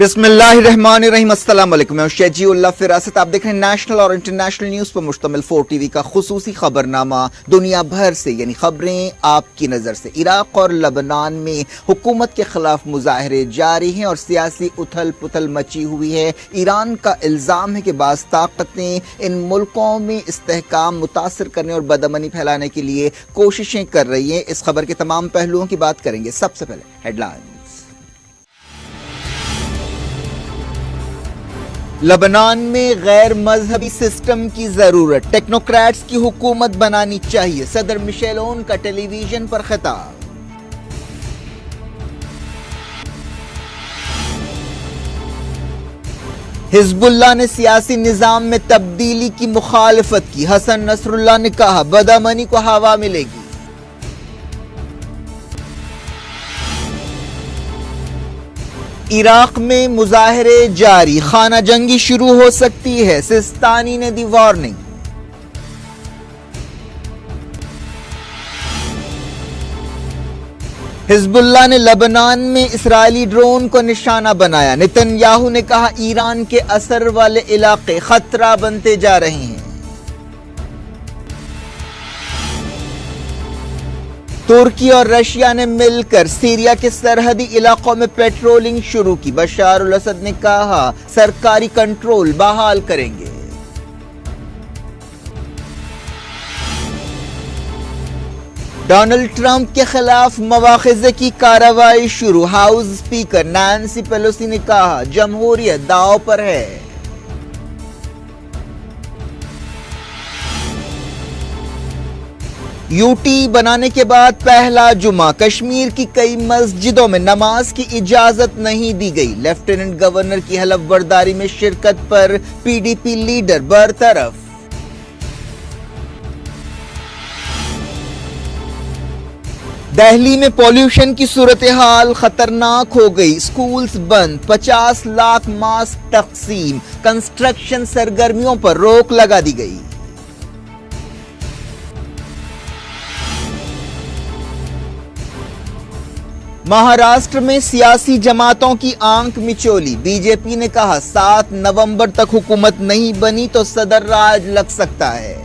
बिस्मिल्लाहिर्रहमानिर्रहीम। अस्सलाम वालेकुम। मैं शेजी उल्लाह फिरासत। आप देख रहे हैं नेशनल और इंटरनेशनल न्यूज पर मुश्तमिल 4 टीवी का खुसूसी खबरनामा दुनिया भर से, यानी खबरें आपकी नजर से। इराक और लबनान में हुकूमत के खिलाफ मुजाहरे जारी हैं और सियासी उथल पुथल मची हुई है। ईरान का इल्जाम है कि बाज़ ताकतें इन मुल्कों में इस्तेहकाम मुतासर करने और बदअमनी फैलाने के लिए कोशिशें कर रही हैं। इस खबर के तमाम पहलुओं की बात करेंगे। सबसे पहले हेडलाइन। लबनान में गैर मजहबी सिस्टम की जरूरत, टेक्नोक्रेट्स की हुकूमत बनानी चाहिए, सदर मिशेल ओन का टेलीविजन पर खिताब। हिजबुल्लाह ने सियासी निजाम में तब्दीली की मुखालफत की, हसन नसरुल्लाह ने कहा बदअमनी को हवा मिलेगी। इराक में मुजाहरे जारी, खाना जंगी शुरू हो सकती है, सिस्तानी ने दी वार्निंग। हिजबुल्लाह ने लबनान में इस्राएली ड्रोन को निशाना बनाया, नेतन्याहू ने कहा ईरान के असर वाले इलाके खतरा बनते जा रहे हैं। तुर्की और रशिया ने मिलकर सीरिया के सरहदी इलाकों में पेट्रोलिंग शुरू की, बशार अल असद ने कहा सरकारी कंट्रोल बहाल करेंगे। डोनाल्ड ट्रंप के खिलाफ मवाखिज़े की कार्रवाई शुरू, हाउस स्पीकर नैंसी पेलोसी ने कहा जमहूरियत दांव पर है। यूटी बनाने के बाद पहला जुमा, कश्मीर की कई मस्जिदों में नमाज की इजाजत नहीं दी गई, लेफ्टिनेंट गवर्नर की हलफबर्दारी में शिरकत पर पीडीपी लीडर बरतरफ। दिल्ली में पॉल्यूशन की सूरत हाल खतरनाक हो गई, स्कूल्स बंद, 50 लाख मास्क तकसीम, कंस्ट्रक्शन सरगर्मियों पर रोक लगा दी गई। महाराष्ट्र में सियासी जमातों की आंख मिचोली, बीजेपी ने कहा 7 नवंबर तक हुकूमत नहीं बनी तो सदर राज लग सकता है।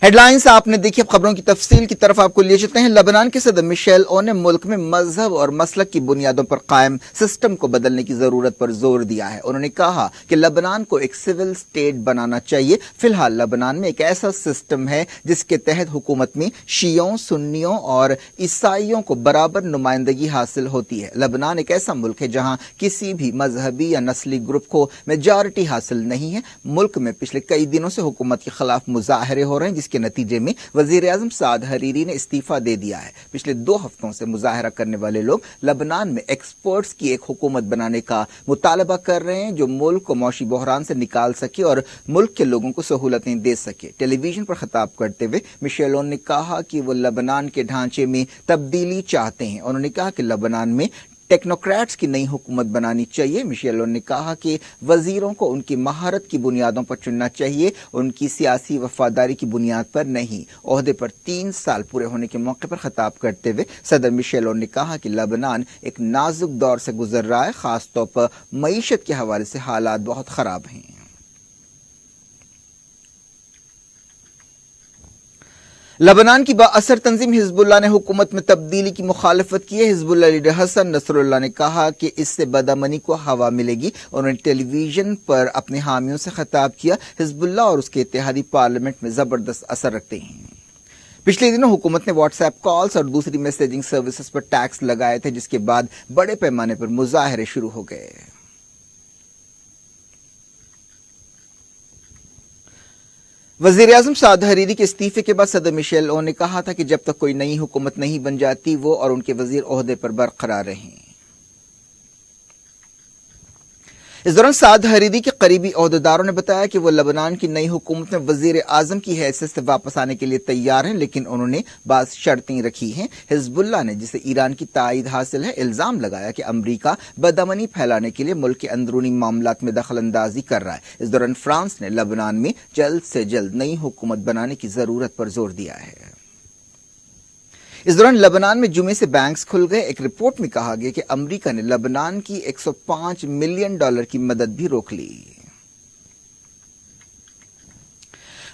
हेडलाइंस आपने देखी। अब खबरों की तफसील की तरफ आपको ले चलते हैं। लबनान के सदर मिशेल ओन ने मुल्क में मजहब और मसलक की बुनियादों पर कायम सिस्टम को बदलने की जरूरत पर जोर दिया है। उन्होंने कहा कि लबनान को एक सिविल स्टेट बनाना चाहिए। फिलहाल लबनान में एक ऐसा सिस्टम है जिसके तहत हुकूमत में शियों, सुन्नियों और ईसाइयों को बराबर नुमाइंदगी हासिल होती है। लबनान एक ऐसा मुल्क है जहां किसी भी मजहबी या नस्ली ग्रुप को मेजॉरिटी हासिल नहीं है। मुल्क में पिछले कई दिनों से हुकूमत के खिलाफ मुजाहरे हो रहे हैं, के नतीजे में वजीर आजम साद हरीरी ने इस्तीफा दे दिया है। पिछले 2 हफ्तों से मुजाहरा करने वाले लोग लबनान में एक्सपर्ट्स की एक हुकूमत बनाने का मुतालबा कर रहे हैं जो मुल्क को मौशी बहरान से निकाल सके और मुल्क के लोगों को सहूलतें दे सके। टेलीविजन पर खिताब करते हुए मिशेल ओन ने कहा कि वो लबनान के ढांचे में तब्दीली चाहते हैं। उन्होंने कहा कि लबनान में टेक्नोक्रेट्स की नई हुकूमत बनानी चाहिए। मिशेल ओन ने कहा कि वजीरों को उनकी महारत की बुनियादों पर चुनना चाहिए, उनकी सियासी वफादारी की बुनियाद पर नहीं। ओहदे पर 3 साल पूरे होने के मौके पर खिताब करते हुए सदर मिशेल ओन ने कहा कि लबनान एक नाजुक दौर से गुजर रहा है, खासतौर पर मईशत के हवाले से हालात बहुत खराब हैं। लबनान की बाअसर तंजीम हिजबुल्लाह ने हुकूमत में तब्दीली की मुखालफत की है। हिजबुल्लाह लीडर हसन नसरुल्लाह ने कहा कि इससे बदअमनी को हवा मिलेगी। उन्होंने टेलीविजन पर अपने हामियों से खिताब किया। हिजबुल्लाह और उसके इत्तेहादी पार्लियामेंट में जबरदस्त असर रखते हैं। पिछले दिनों हुकूमत ने व्हाट्सएप कॉल्स और दूसरी मैसेजिंग सर्विसेज पर टैक्स लगाए थे, जिसके बाद बड़े पैमाने पर मुजाहरे शुरू हो गए। वजीर आजम साद हरीरी के इस्तीफे के बाद सदर मिशेल ओन ने कहा था कि जब तक कोई नई हुकूमत नहीं बन जाती वो और उनके वजीर ओहदे पर बरकरार रहें। इस दौरान साद हरीरी के करीबी ओहदेदारों ने बताया कि वो लबनान की नई हुकूमत में वजीर आजम की हैसियत से वापस आने के लिए तैयार हैं, लेकिन उन्होंने बात शर्तें रखी हैं। हिजबुल्लाह ने, जिसे ईरान की तायीद हासिल है, इल्जाम लगाया कि अमरीका बदअमनी फैलाने के लिए मुल्क के अंदरूनी मामलात में दखल अंदाजी कर रहा है। इस दौरान फ्रांस ने लबनान में जल्द से जल्द नई हुकूमत बनाने की जरूरत पर जोर दिया है। इस दौरान लबनान में जुमे से बैंक्स खुल गए। एक रिपोर्ट में कहा गया कि अमेरिका ने लबनान की $105 मिलियन की मदद भी रोक ली।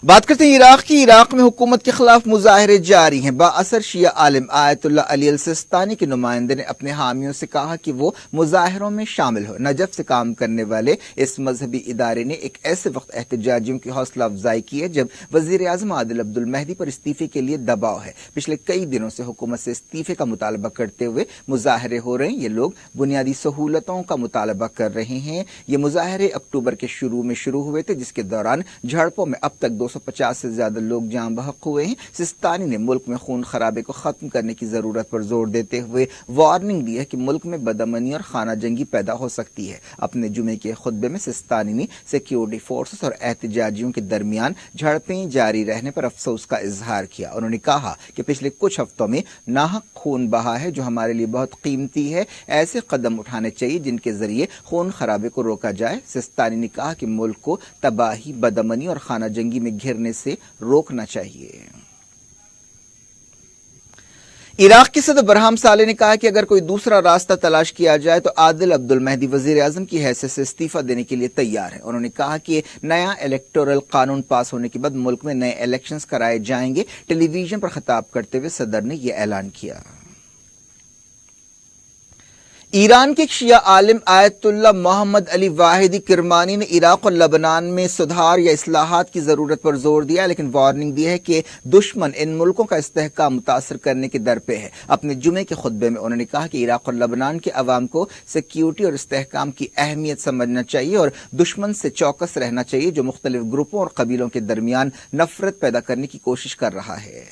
बात करते हैं इराक की। इराक में हुकूमत के खिलाफ मुजाहरे जारी हैं। बाअसर शिया आलिम आयतुल्लाह अली अल सिस्तानी के नुमाइंदे ने अपने हामियों से कहा कि वो मुजाहरों में शामिल हो। नजफ से काम करने वाले इस मजहबी इदारे ने एक ऐसे वक्त एहतजाजियों की हौसला अफजाई की है जब वजीर आजम आदिल अब्दुल महदी पर इस्तीफे के लिए दबाव है। पिछले कई दिनों से हुकूमत से इस्तीफे का मुतालबा करते हुए मुजाहरे हो रहे हैं। ये लोग बुनियादी सहूलतों का मुतालबा कर रहे हैं। ये मुजाहरे अक्टूबर के शुरू में शुरू हुए थे, जिसके दौरान झड़पों में अब तक 250 से ज्यादा लोग जान बहक हुए हैं। सिस्तानी ने मुल्क में खून खराबे को खत्म करने की जरूरत पर जोर देते हुए वार्निंग दी है कि मुल्क में बदअमनी और खाना जंगी पैदा हो सकती है। अपने जुमे के खुतबे में सिस्तानी ने सिक्योरिटी फोर्सेस और एहतजाजियों के दरमियान झड़पें जारी रहने पर अफसोस का इजहार किया। उन्होंने कहा कि पिछले कुछ हफ्तों में नाहक खून बहा है, जो हमारे लिए बहुत कीमती है। ऐसे कदम उठाने चाहिए जिनके जरिए खून खराबे को रोका जाए। सिस्तानी ने कहा कि मुल्क को तबाही, बदअमनी और खाना जंगी में घिरने से रोकना चाहिए। इराक के सदर बरहाम साले ने कहा कि अगर कोई दूसरा रास्ता तलाश किया जाए तो आदिल अब्दुल महदी वजीर आजम की हैसियत से इस्तीफा देने के लिए तैयार है। उन्होंने कहा कि नया इलेक्टोरल कानून पास होने के बाद मुल्क में नए इलेक्शंस कराए जाएंगे। टेलीविजन पर खिताब करते हुए सदर ने यह ऐलान किया। ईरान के शिया आलिम आयतुल्लाह मोहम्मद अली वाहिदी किरमानी ने इराक और लबनान में सुधार या इस्लाहात की जरूरत पर जोर दिया, लेकिन वार्निंग दी है कि दुश्मन इन मुल्कों का इस्तेहकाम मुतासर करने के दर पे है। अपने जुमे के खुतबे में उन्होंने कहा कि इराक और लबनान के अवाम को सिक्योरिटी और इस्तेहकाम की अहमियत समझना चाहिए और दुश्मन से चौकस रहना चाहिए, जो मुख्तलिफ ग्रुपों और कबीलों के दरमियान नफरत पैदा करने की कोशिश कर रहा है।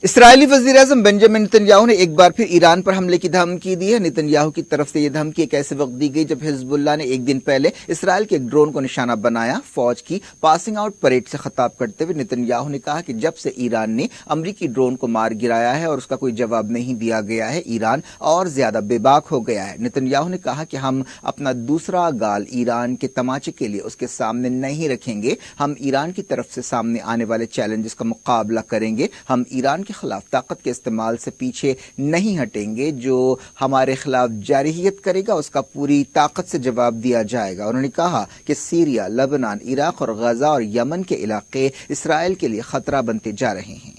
इसराइली वजीर आजम बेंजामिन नेतन्याहू ने एक बार फिर ईरान पर हमले की धमकी दी है। नेतन्याहू की तरफ से यह धमकी एक ऐसे वक्त दी गई जब हिजबुल्लाह ने एक दिन पहले इसराइल के एक ड्रोन को निशाना बनाया। फौज की पासिंग आउट परेड से खिताब करते हुए नेतन्याहू ने कहा कि जब से ईरान ने अमरीकी ड्रोन को मार गिराया है और उसका कोई जवाब नहीं दिया गया है, ईरान और ज्यादा बेबाक हो गया है। नेतन्याहू ने कहा कि हम अपना दूसरा गाल ईरान के तमाचे के लिए उसके सामने नहीं रखेंगे। हम ईरान की तरफ से सामने आने वाले चैलेंजेस का मुकाबला करेंगे। हम ईरान के खिलाफ ताकत के इस्तेमाल से पीछे नहीं हटेंगे। जो हमारे खिलाफ जारहियत करेगा उसका पूरी ताकत से जवाब दिया जाएगा। उन्होंने कहा कि सीरिया, लबनान, इराक और गजा और यमन के इलाके इसराइल के लिए खतरा बनते जा रहे हैं।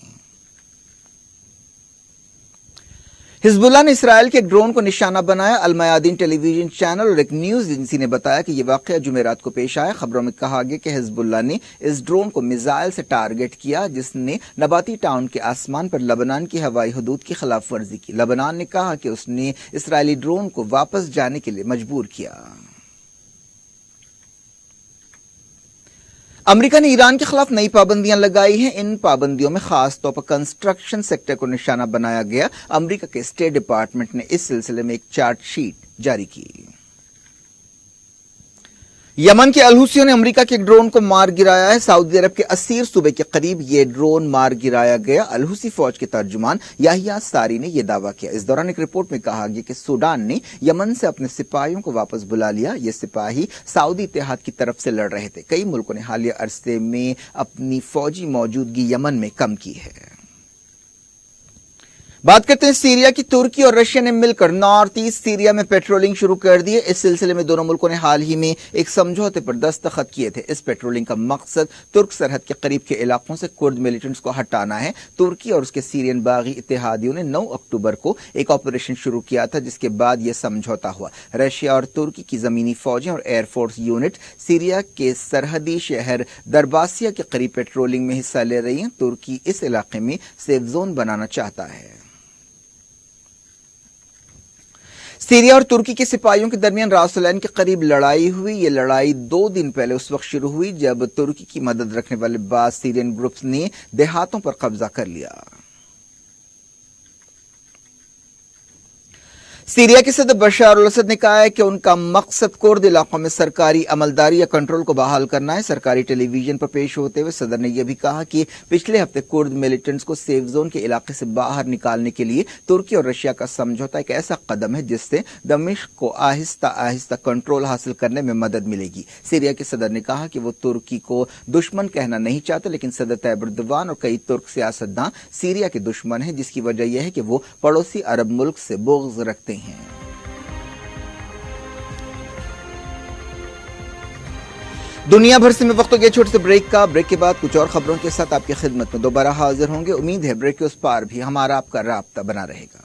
हिजबुल्लाह ने इसराइल के एक ड्रोन को निशाना बनाया। अल-मयादीन टेलीविजन चैनल और एक न्यूज एजेंसी ने बताया कि यह वाकया जुमेरात को पेश आया। खबरों में कहा गया कि हिजबुल्लाह ने इस ड्रोन को मिसाइल से टारगेट किया, जिसने नबाती टाउन के आसमान पर लबनान की हवाई हदूद की खिलाफ वर्जी की। लबनान ने कहा कि उसने इसराइली ड्रोन को वापस जाने के लिए मजबूर किया। अमेरिका ने ईरान के खिलाफ नई पाबंदियां लगाई हैं। इन पाबंदियों में खास तौर पर कंस्ट्रक्शन सेक्टर को निशाना बनाया गया। अमेरिका के स्टेट डिपार्टमेंट ने इस सिलसिले में एक चार्ट शीट जारी की। यमन के अलहुसियों ने अमेरिका के एक ड्रोन को मार गिराया है। सऊदी अरब के असीर सूबे के करीब यह ड्रोन मार गिराया गया। अलहुसी फौज के तर्जुमान याहिया सारी ने यह दावा किया। इस दौरान एक रिपोर्ट में कहा गया कि सूडान ने यमन से अपने सिपाहियों को वापस बुला लिया। ये सिपाही सऊदी इत्तेहाद की तरफ से लड़ रहे थे। कई मुल्कों ने हालिया अरसे में अपनी फौजी मौजूदगी यमन में कम की है। बात करते हैं सीरिया की। तुर्की और रशिया ने मिलकर नॉर्थ ईस्ट सीरिया में पेट्रोलिंग शुरू कर दी है। इस सिलसिले में दोनों मुल्कों ने हाल ही में एक समझौते पर दस्तखत किए थे। इस पेट्रोलिंग का मकसद तुर्क सरहद के करीब के इलाकों से कुर्द मिलिटेंट्स को हटाना है। तुर्की और उसके सीरियन बागी इत्तेहादियों ने 9 अक्टूबर को एक ऑपरेशन शुरू किया था, जिसके बाद यह समझौता हुआ। रशिया और तुर्की की जमीनी फौजें और एयरफोर्स यूनिट सीरिया के सरहदी शहर दरबासिया के करीब पेट्रोलिंग में हिस्सा ले रही हैं। तुर्की इस इलाके में सेफ जोन बनाना चाहता है। सीरिया और तुर्की के सिपाहियों के दरमियान रासुलैन के करीब लड़ाई हुई। यह लड़ाई 2 दिन पहले उस वक्त शुरू हुई जब तुर्की की मदद रखने वाले बाज़ सीरियन ग्रुप्स ने देहातों पर कब्जा कर लिया। सीरिया के सदर बशर अल असद ने कहा है कि उनका मकसद कुर्द इलाकों में सरकारी अमलदारी या कंट्रोल को बहाल करना है। सरकारी टेलीविजन पर पेश होते हुए सदर ने यह भी कहा कि पिछले हफ्ते कुर्द मिलिटेंट्स को सेफ जोन के इलाके से बाहर निकालने के लिए तुर्की और रशिया का समझौता एक ऐसा कदम है जिससे दमिश्क को आहिस्ता आहिस्ता कंट्रोल हासिल करने में मदद मिलेगी। सीरिया के सदर ने कहा कि वो तुर्की को दुश्मन कहना नहीं चाहते, लेकिन सदर तैयब एर्दोगान और कई तुर्क सियासतदान सीरिया के दुश्मन हैं, जिसकी वजह यह है कि वो पड़ोसी अरब मुल्क से बुग़्ज़ रखते हैं। दुनिया भर से मैं वक्त हो गया छोटे से ब्रेक का। ब्रेक के बाद कुछ और खबरों के साथ आपकी खिदमत में दोबारा हाजिर होंगे। उम्मीद है ब्रेक के उस पार भी हमारा आपका राब्ता बना रहेगा।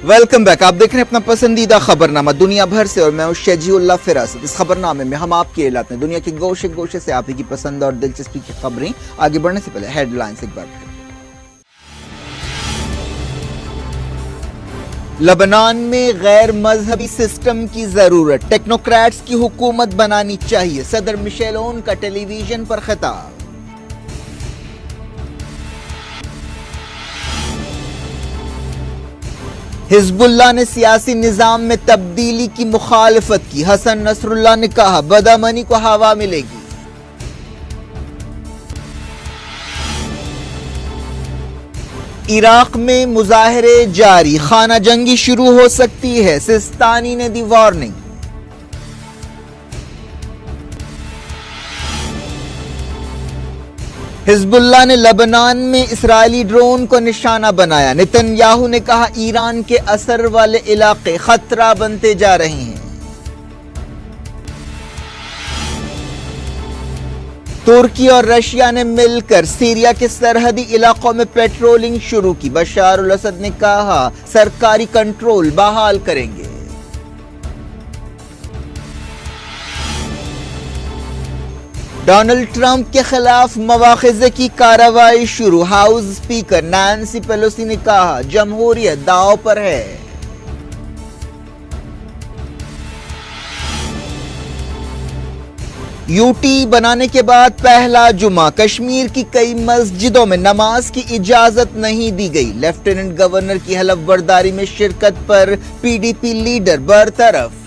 Welcome back. आप देख रहे हैं अपना पसंदीदा खबरनामा दुनिया भर से और मैं हूं शजीउल्लाह फिरासत। इस खबरनामे में हम आपके इलाके में दुनिया के गोशे गोशे से आप ही की पसंद और दिलचस्पी की खबरें। आगे बढ़ने से पहले हेडलाइंस एक बार फिर। लबनान में गैर मजहबी सिस्टम की जरूरत, टेक्नोक्रेट्स की हुकूमत बनानी चाहिए, सदर मिशेल ओन का टेलीविजन पर खिताब। हिजबुल्लाह ने सियासी निजाम में तब्दीली की मुखालफत की, हसन नसरुल्लाह ने कहा बदामनी को हवा मिलेगी। इराक में मुजाहरे जारी, खाना जंगी शुरू हो सकती है, सिस्तानी ने दी वार्निंग। हिजबुल्लाह ने लबनान में इस्राएली ड्रोन को निशाना बनाया, नेतन्याहू ने कहा ईरान के असर वाले इलाके खतरा बनते जा रहे हैं। तुर्की और रशिया ने मिलकर सीरिया के सरहदी इलाकों में पेट्रोलिंग शुरू की, बशर अल असद ने कहा सरकारी कंट्रोल बहाल करेंगे। डोनाल्ड ट्रंप के खिलाफ मवाख़िज़े की कार्रवाई शुरू, हाउस स्पीकर नैंसी पेलोसी ने कहा जमहूरियत दांव पर है। यूटी बनाने के बाद पहला जुमा, कश्मीर की कई मस्जिदों में नमाज की इजाजत नहीं दी गई, लेफ्टिनेंट गवर्नर की हलफ बर्दारी में शिरकत पर पीडीपी लीडर बरतरफ।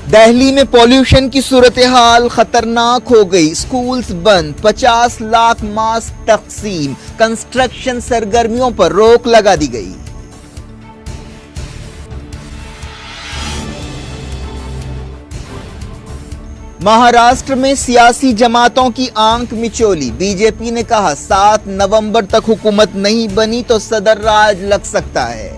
दिल्ली में पॉल्यूशन की सूरत हाल खतरनाक हो गई, स्कूल्स बंद, 50 लाख मास्क तकसीम, कंस्ट्रक्शन सरगर्मियों पर रोक लगा दी गई। महाराष्ट्र में सियासी जमातों की आंख मिचोली, बीजेपी ने कहा 7 नवंबर तक हुकूमत नहीं बनी तो सदर राज लग सकता है।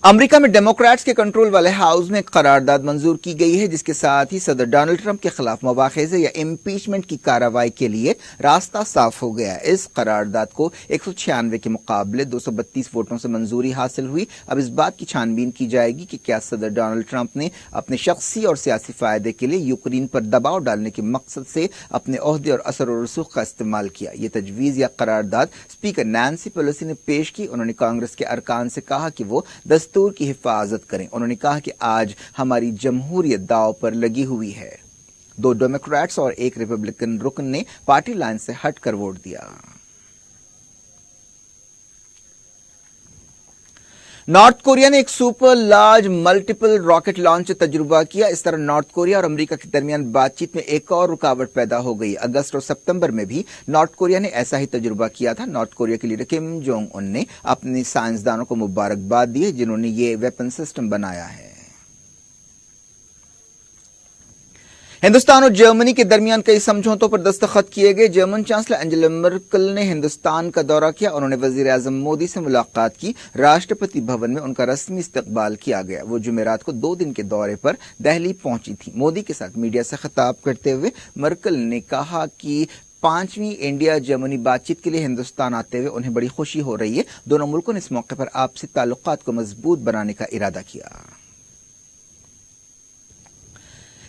अमेरिका में डेमोक्रेट्स के कंट्रोल वाले हाउस में एक करारदाद मंजूर की गई है, जिसके साथ ही सदर डोनाल्ड ट्रंप के खिलाफ मवाख़िज़े या इम्पीचमेंट की कार्रवाई के लिए रास्ता साफ हो गया। इस करारदाद को 196 के मुकाबले 232 वोटों से मंजूरी हासिल हुई। अब इस बात की छानबीन की जाएगी कि क्या सदर डोनाल्ड ट्रंप ने अपने शख्सी और सियासी फायदे के लिए यूक्रेन पर दबाव डालने के मकसद से अपने ओहदे और असर और रसूख का इस्तेमाल किया। ये तजवीज़ या करारदाद स्पीकर नैंसी पेलोसी ने पेश की। उन्होंने कांग्रेस के अरकान से कहा कि वो दस्तूर की हिफाजत करें। उन्होंने कहा कि आज हमारी जमहूरियत दांव पर लगी हुई है। 2 डेमोक्रेट्स और 1 रिपब्लिकन रुकन ने पार्टी लाइन से हटकर वोट दिया। नॉर्थ कोरिया ने एक super large multiple rocket launch से तजुर्बा किया। इस तरह नॉर्थ कोरिया और अमेरिका के दरमियान बातचीत में एक और रुकावट पैदा हो गई। अगस्त और सितंबर में भी नॉर्थ कोरिया ने ऐसा ही तजुर्बा किया था। नॉर्थ कोरिया के लीडर किम जोंग उन ने अपने साइंसदानों को मुबारकबाद दी है जिन्होंने ये वेपन सिस्टम बनाया है। हिंदुस्तान और जर्मनी के दरमियान कई समझौतों पर दस्तखत किए गए। जर्मन चांसलर एंजेला मर्केल ने हिंदुस्तान का दौरा किया। उन्होंने वजीर आजम मोदी से मुलाकात की। राष्ट्रपति भवन में उनका रस्मी इस्तकबाल किया गया। वो जुमेरात को 2 दिन के दौरे पर दिल्ली पहुंची थी। मोदी के साथ मीडिया से खिताब करते हुए मर्केल ने कहा कि 5वीं इंडिया जर्मनी बातचीत के लिए हिंदुस्तान आते हुए उन्हें बड़ी खुशी हो रही है। दोनों मुल्कों ने इस मौके पर आपसी ताल्लुकात को मजबूत बनाने का इरादा किया।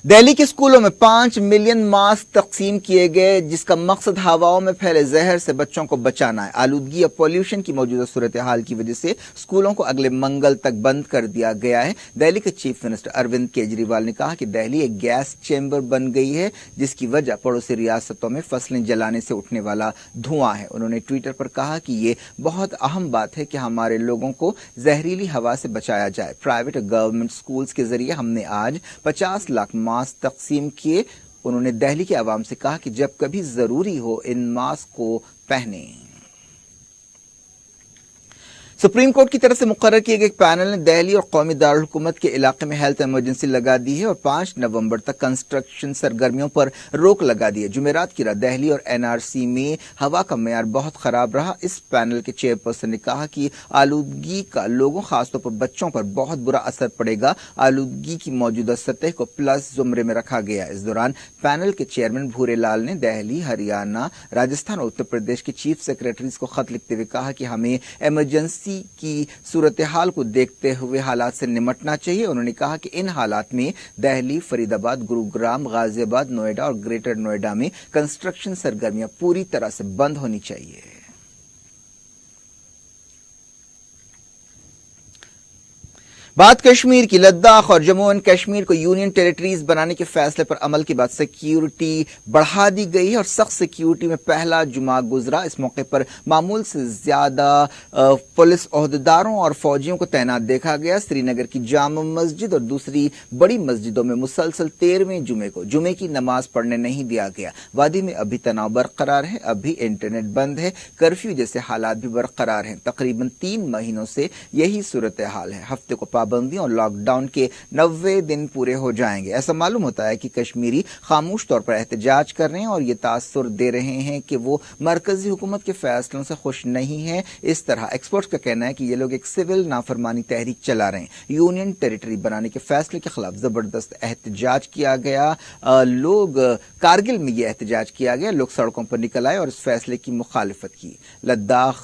दिल्ली के स्कूलों में 5 मिलियन मास्क तकसीम किए गए, जिसका मकसद हवाओं में फैले जहर से बच्चों को बचाना है। आलूदगी या पॉल्यूशन की मौजूदा सूरत हाल की वजह से स्कूलों को अगले मंगल तक बंद कर दिया गया है। दिल्ली के चीफ मिनिस्टर अरविंद केजरीवाल ने कहा कि दिल्ली एक गैस चेंबर बन गई है, जिसकी वजह पड़ोसी रियासतों में फसलें जलाने से उठने वाला धुआं है। उन्होंने ट्विटर पर कहा कि ये बहुत अहम बात है कि हमारे लोगों को जहरीली हवा से बचाया जाए। प्राइवेट और गवर्नमेंट स्कूल्स के जरिए हमने आज 50 लाख मास्क तकसीम किए। उन्होंने दिल्ली के आवाम से कहा कि जब कभी जरूरी हो इन मास्क को पहने। सुप्रीम कोर्ट की तरफ से मुकर्रर किए गए एक पैनल ने दिल्ली और कौमी दारुल हुकूमत के इलाके में हेल्थ इमरजेंसी लगा दी है और 5 नवंबर तक कंस्ट्रक्शन सरगर्मियों पर रोक लगा दी है। जुमेरात की रात दिल्ली और एनआरसी में हवा का मेयार बहुत खराब रहा। इस पैनल के चेयरपर्सन ने कहा कि आलूदगी का लोगों, खासतौर पर बच्चों पर बहुत बुरा असर पड़ेगा। आलूदगी की मौजूदा सतह को प्लस जुमरे में रखा गया। इस दौरान पैनल के चेयरमैन भूरे लाल ने दिल्ली, हरियाणा, राजस्थान और उत्तर प्रदेश के चीफ सेक्रेटरीज को खत लिखते हुए कहा कि हमें इमरजेंसी की सूरत हाल को देखते हुए हालात से निमटना चाहिए। उन्होंने कहा कि इन हालात में दिल्ली, फरीदाबाद, गुरुग्राम, गाजियाबाद, नोएडा और ग्रेटर नोएडा में कंस्ट्रक्शन सरगर्मियां पूरी तरह से बंद होनी चाहिए। बात कश्मीर की। लद्दाख और जम्मू एंड कश्मीर को यूनियन टेरिटरीज बनाने के फैसले पर अमल के बाद सिक्योरिटी बढ़ा दी गई है और सख्त सिक्योरिटी में पहला जुमा गुजरा। इस मौके पर मामूल से ज्यादा पुलिस ओहदेदारों और फौजियों को तैनात देखा गया। श्रीनगर की जामा मस्जिद और दूसरी बड़ी मस्जिदों में मुसलसल 13वें जुमे को जुमे की नमाज पढ़ने नहीं दिया गया। वादी में अभी तनाव बरकरार है, अभी इंटरनेट बंद है, कर्फ्यू जैसे हालात भी बरकरार हैं। तकरीबन 3 महीनों से यही सूरत हाल है। हफ्ते को पाबंदियों और लॉकडाउन के 90 दिन पूरे हो जाएंगे। ऐसा मालूम होता है कि कश्मीरी खामोश तौर पर एहतजाज कर रहे हैं और ये तासुर दे रहे हैं कि वो मरकजी हुकूमत के फैसलों से खुश नहीं है। इस तरह एक्सपर्ट्स का कहना है कि ये लोग एक सिविल नाफरमानी तहरीक चला रहे हैं। यूनियन टेरिटरी बनाने के फैसले के खिलाफ जबरदस्त एहतजाज किया गया। लोग कारगिल में ये एहतजाज किया गया। लोग सड़कों पर निकल आए और इस फैसले की मुखालिफत की। लद्दाख,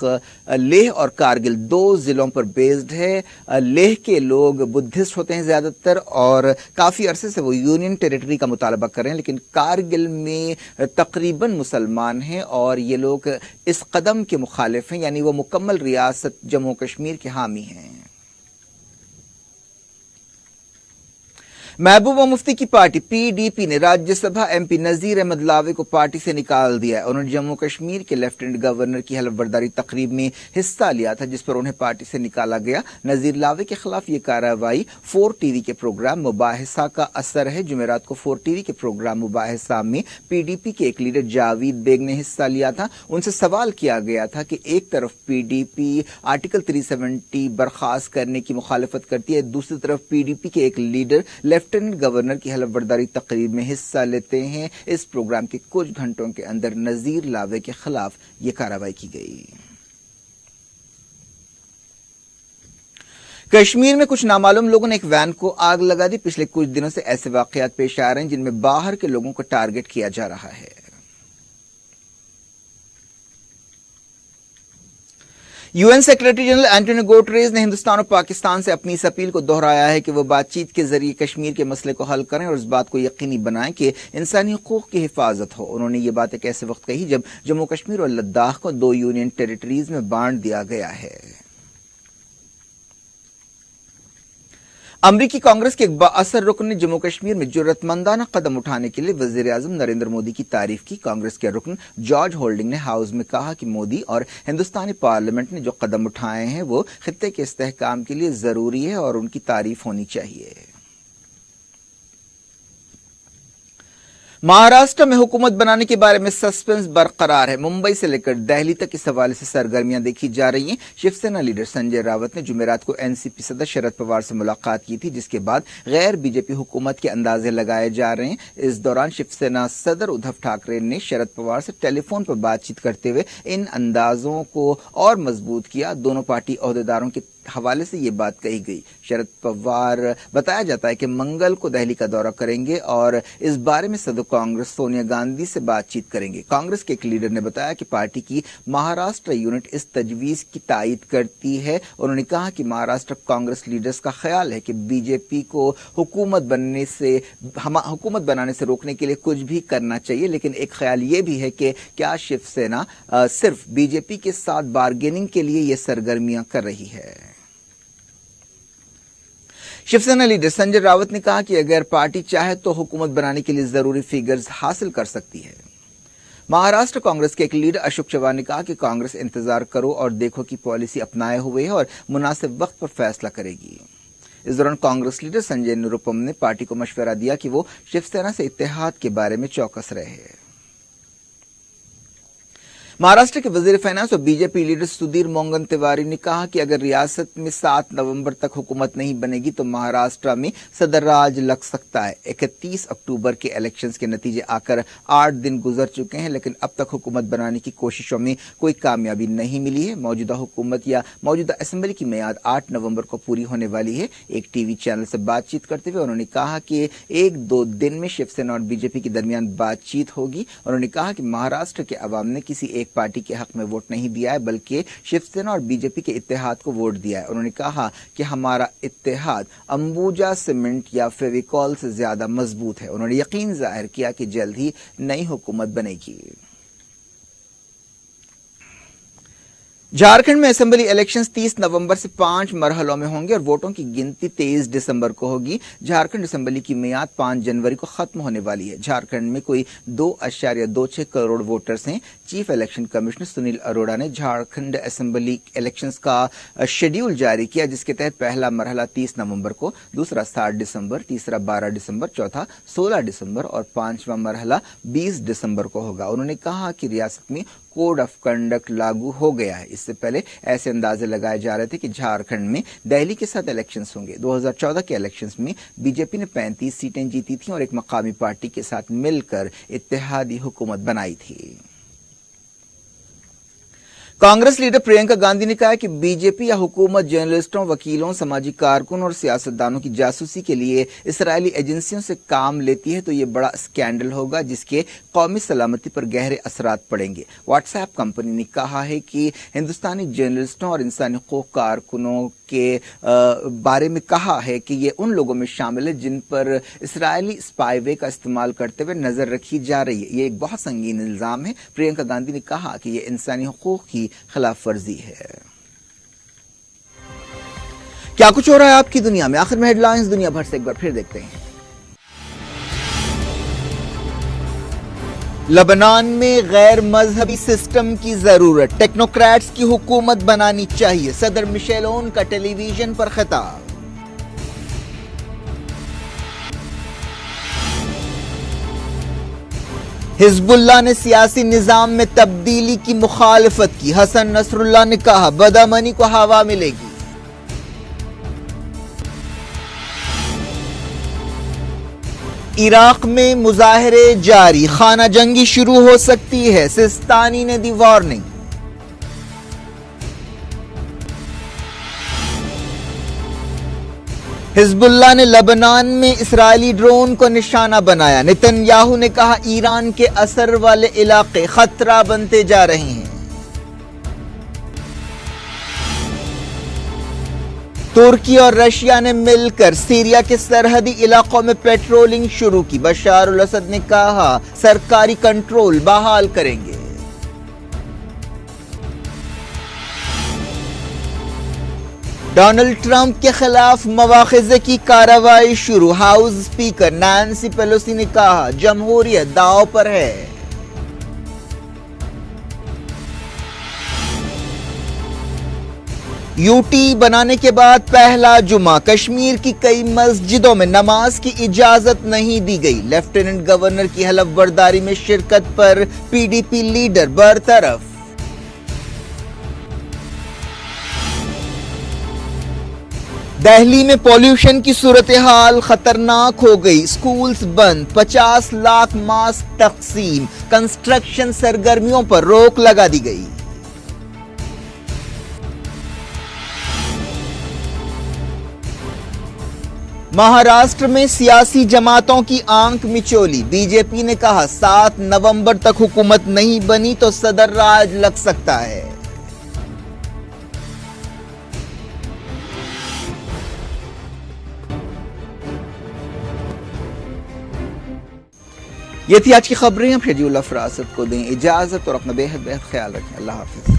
लेह और कारगिल 2 जिलों पर बेस्ड है। लेह के लोग बुद्धिस्ट होते हैं ज्यादातर और काफी अरसे से वो यूनियन टेरिटरी का मुतालबा कर रहे हैं, लेकिन कारगिल में तकरीबन मुसलमान हैं और ये लोग इस कदम के मुखालिफ हैं, यानी वो मुकम्मल रियासत जम्मू कश्मीर के हामी हैं। महबूबा मुफ्ती की पार्टी पीडीपी ने राज्यसभा एमपी नजीर अहमद लावे को पार्टी से निकाल दिया है। उन्होंने जम्मू कश्मीर के लेफ्टिनेंट गवर्नर की हलफबर्दारी तकरीब में हिस्सा लिया था, जिस पर उन्हें पार्टी से निकाला गया। नजीर लावे के खिलाफ ये कार्रवाई 4 टीवी के प्रोग्राम मुबाहिसा का असर है। जुमेरात को 4 टीवी के प्रोग्राम मुबाहिसा में पीडीपी के एक लीडर जावेद बेग ने हिस्सा लिया था। उनसे सवाल किया गया था कि एक तरफ पीडीपी आर्टिकल 370 बर्खास्त करने की मुखालिफत करती है, दूसरी तरफ पीडीपी के एक लीडर लेफ्टिनेंट गवर्नर की हलफबर्दारी तकरीब में हिस्सा लेते हैं। इस प्रोग्राम के कुछ घंटों के अंदर नजीर लावे के खिलाफ यह कार्रवाई की गई। कश्मीर में कुछ नामालूम लोगों ने एक वैन को आग लगा दी। पिछले कुछ दिनों से ऐसे वाकयात पेश आ रहे हैं जिनमें बाहर के लोगों को टारगेट किया जा रहा है। UN secretary general Antonio Guterres ने हिंदुस्तान और पाकिस्तान से अपनी इस अपील को दोहराया है कि वो बातचीत के जरिए कश्मीर के मसले को हल करें और इस बात को यकीनी बनाएं कि इंसानी हुकूक की हिफाजत हो। उन्होंने ये बात एक ऐसे वक्त कही जब जम्मू कश्मीर और लद्दाख को 2 यूनियन टेरिटरीज में बांट दिया गया है। अमरीकी कांग्रेस के एक बाअसर रुकन ने जम्मू कश्मीर में जुर्रतमंदाना कदम उठाने के लिए वजीर आजम नरेंद्र मोदी की तारीफ की। कांग्रेस के रुकन जॉर्ज होल्डिंग ने हाउस में कहा कि मोदी और हिंदुस्तानी पार्लियामेंट ने जो कदम उठाए हैं वो खित्ते के इस्तेहकाम के लिए जरूरी है और उनकी तारीफ होनी चाहिए। महाराष्ट्र में हुकूमत बनाने के बारे में सस्पेंस बरकरार है। मुंबई से लेकर दिल्ली तक इस हवाले से सरगर्मियां देखी जा रही हैं। शिवसेना लीडर संजय रावत ने जुमेरात को एनसीपी सदस्य शरद पवार से मुलाकात की थी, जिसके बाद गैर बीजेपी हुकूमत के अंदाजे लगाए जा रहे हैं। इस दौरान शिवसेना सदर उद्धव ठाकरे ने शरद पवार से टेलीफोन पर बातचीत करते हुए इन अंदाजों को और मजबूत किया। दोनों पार्टी अहदेदारों के हवाले से ये बात कही गई। शरद पवार बताया जाता है कि मंगल को दिल्ली का दौरा करेंगे और इस बारे में सदर कांग्रेस सोनिया गांधी से बातचीत करेंगे। कांग्रेस के एक लीडर ने बताया कि पार्टी की महाराष्ट्र यूनिट इस तजवीज की तायीद करती है। उन्होंने कहा कि महाराष्ट्र कांग्रेस लीडर्स का ख्याल है कि बीजेपी को हुकूमत बनाने से रोकने के लिए कुछ भी करना चाहिए, लेकिन एक ख्याल ये भी है कि क्या शिवसेना सिर्फ बीजेपी के साथ बार्गेनिंग के लिए ये सरगर्मियां कर रही है। शिवसेना लीडर संजय रावत ने कहा कि अगर पार्टी चाहे तो हुकूमत बनाने के लिए जरूरी फिगर्स हासिल कर सकती है। महाराष्ट्र कांग्रेस के एक लीडर अशोक चव्हाण ने कहा कि कांग्रेस इंतजार करो और देखो की पॉलिसी अपनाए हुए है और मुनासिब वक्त पर फैसला करेगी। इस दौरान कांग्रेस लीडर संजय निरुपम ने पार्टी को मशवरा दिया कि वो शिवसेना से इत्तेहाद के बारे में चौकस रहे। महाराष्ट्र के वजीर फाइनेंस और बीजेपी लीडर सुधीर मुनगंटी तिवारी ने कहा कि अगर रियासत में 7 नवंबर तक हुकूमत नहीं बनेगी तो महाराष्ट्र में सदर राज लग सकता है। 31 अक्टूबर के इलेक्शंस के नतीजे आकर 8 दिन गुजर चुके हैं, लेकिन अब तक हुकूमत बनाने की कोशिशों में कोई कामयाबी नहीं मिली है। मौजूदा हुकूमत या मौजूदा असेंबली की मियाद 8 नवंबर को पूरी होने वाली है। एक टीवी चैनल से बातचीत करते हुए उन्होंने कहा कि 1-2 दिन में शिवसेना और बीजेपी के दरमियान बातचीत होगी। उन्होंने कहा कि महाराष्ट्र के अवाम ने किसी एक पार्टी के हक में वोट नहीं दिया है, बल्कि शिवसेना और बीजेपी के इत्तेहाद को वोट दिया है। उन्होंने कहा कि हमारा इत्तेहाद अंबुजा सीमेंट या फेविकॉल से ज्यादा मजबूत है। उन्होंने यकीन जाहिर किया कि जल्द ही नई हुकूमत बनेगी। झारखंड में असेंबली इलेक्शंस 30 नवंबर से 5 मरहलों में होंगे और वोटों की गिनती 23 दिसंबर को होगी। झारखंड असेंबली की मियाद 5 जनवरी को खत्म होने वाली है। झारखंड में कोई 2.26 करोड़ वोटर्स हैं। Chief election commissioner Sunil Arora ने झारखंड असेंबली इलेक्शंस का शेड्यूल जारी किया, जिसके तहत पहला मरहला 30 नवंबर को, दूसरा 7 दिसंबर, तीसरा 12 दिसंबर, चौथा 16 दिसंबर और 5वां मरहला 20 दिसंबर को होगा। उन्होंने कहा कि रियासत में कोड ऑफ कंडक्ट लागू हो गया है। इससे पहले ऐसे अंदाजे लगाए जा रहे थे कि झारखंड में दिल्ली के साथ इलेक्शंस होंगे। 2014 के इलेक्शंस में बीजेपी ने 35 सीटें जीती थीं और एक मकामी पार्टी के साथ मिलकर इत्तेहादी हुकूमत बनाई थी। कांग्रेस लीडर प्रियंका गांधी ने कहा कि बीजेपी या हुकूमत जर्नलिस्टों, वकीलों, सामाजिक कारकुन और सियासतदानों की जासूसी के लिए इसराइली एजेंसियों से काम लेती है तो ये बड़ा स्कैंडल होगा, जिसके कौमी सलामती पर गहरे असरात पड़ेंगे। व्हाट्सएप कंपनी ने कहा है कि हिंदुस्तानी जर्नलिस्टों और इंसानी हकूक कारकुनों के बारे में कहा है कि ये उन लोगों में शामिल है जिन पर इसराइली स्पाईवे का इस्तेमाल करते हुए नजर रखी जा रही है। ये एक बहुत संगीन इल्जाम है। प्रियंका गांधी ने कहा कि ये इंसानी हकूक की खिलाफ वर्जी है। क्या कुछ हो रहा है आपकी दुनिया में? आखिर में हेडलाइंस दुनिया भर से एक बार फिर देखते हैं। लेबनान में गैर मजहबी सिस्टम की जरूरत, टेक्नोक्रेट्स की हुकूमत बनानी चाहिए, सदर मिशेल ओन का टेलीविजन पर खिताब। हिजबुल्लाह ने सियासी निजाम में तब्दीली की मुखालफत की, हसन नसरुल्लाह ने कहा बदामनी को हवा मिलेगी। इराक में मुजाहरे जारी, खाना जंगी शुरू हो सकती है, सिस्तानी ने दी वार्निंग। हिजबुल्लाह ने लेबनान में इस्राएली ड्रोन को निशाना बनाया। नेतन्याहू ने कहा ईरान के असर वाले इलाके खतरा बनते जा रहे हैं। तुर्की और रशिया ने मिलकर सीरिया के सरहदी इलाकों में पेट्रोलिंग शुरू की। बशार अल असद ने कहा सरकारी कंट्रोल बहाल करेंगे। डोनाल्ड ट्रंप के खिलाफ मवाखिज़े की कार्रवाई शुरू। हाउस स्पीकर नैन्सी पेलोसी ने कहा जमहूरियत दांव पर है। यूटी बनाने के बाद पहला जुमा, कश्मीर की कई मस्जिदों में नमाज की इजाजत नहीं दी गई। लेफ्टिनेंट गवर्नर की हलफ बर्दारी में शिरकत पर पीडीपी लीडर बरतरफ। दिल्ली में पॉल्यूशन की सूरत हाल खतरनाक हो गई, स्कूल्स बंद, 50 लाख मास्क तकसीम, कंस्ट्रक्शन सरगर्मियों पर रोक लगा दी गई। महाराष्ट्र में सियासी जमातों की आंख मिचोली, बीजेपी ने कहा 7 नवंबर तक हुकूमत नहीं बनी तो सदर राज लग सकता है। ये थी आज की खबरें। हम शेड्यूल फरासत को दें इजाजत और अपना बेहद ख्याल रखें। अल्लाह हाफिज।